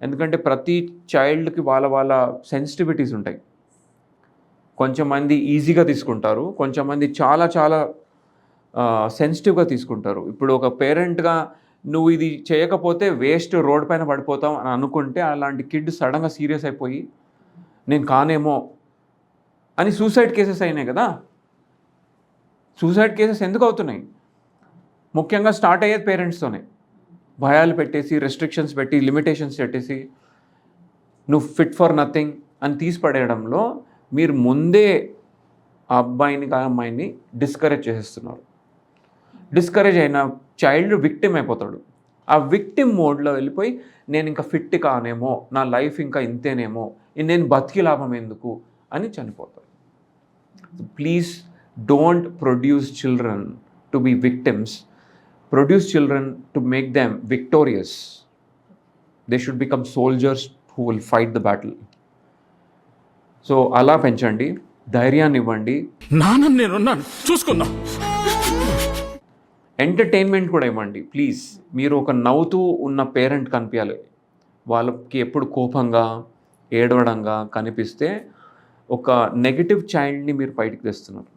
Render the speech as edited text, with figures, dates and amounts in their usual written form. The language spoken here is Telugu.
ఎందుకంటే ప్రతి చైల్డ్‌కి వాళ్ళ వాళ్ళ సెన్సిటివిటీస్ ఉంటాయి. కొంచెంమంది ఈజీగా తీసుకుంటారు. కొంచెంమంది చాలా చాలా సెన్సిటివ్‌గా తీసుకుంటారు. ఇప్పుడు ఒక పేరెంట్‌గా నువ్వు ఇది చేయకపోతే వేస్ట్ రోడ్ పైన పడిపోతావు అని అనుకుంటే అలాంటి కిడ్ సడెన్‌గా సీరియస్ అయిపోయి నేను కానేమో అని సూసైడ్ కేసెస్ అయినాయి కదా! సూసైడ్ కేసెస్ ఎందుకు అవుతున్నాయి? ముఖ్యంగా స్టార్ట్ అయ్యేది పేరెంట్స్‌తోనే. భయాలు పెట్టేసి, రెస్ట్రిక్షన్స్ పెట్టి, లిమిటేషన్స్ పెట్టేసి, నువ్వు ఫిట్ ఫర్ నథింగ్ అని తీసి పడేయడంలో మీరు ముందే ఆ అబ్బాయిని, ఆ అమ్మాయిని డిస్కరేజ్ చేసేస్తున్నారు. డిస్కరేజ్ అయిన చైల్డ్ విక్టిమ్ అయిపోతాడు. ఆ విక్టిమ్ మోడ్‌లో వెళ్ళిపోయి నేను ఇంకా ఫిట్ కానేమో, నా లైఫ్ ఇంకా ఇంతేనేమో, నేను బతికి లాభం ఎందుకు అని చనిపోతాడు. Please don't produce children to be victims. Produce children to make them victorious. They should become soldiers who will fight the battle. So అలా పెంచండి, ధైర్యాన్ని ఇవ్వండి. నాన్నని నేనున్నాను, చూసుకుందాం. ఎంటర్టైన్మెంట్ కూడా ఇవ్వండి ప్లీజ్. మీరు ఒక నవ్వుతూ ఉన్న పేరెంట్ కనిపించాలి. వాళ్ళకి ఎప్పుడు కోపంగా, ఏడవడంగా కనిపిస్తే ఒక నెగెటివ్ చైల్డ్‌ని మీరు బయటికి తెస్తున్నారు.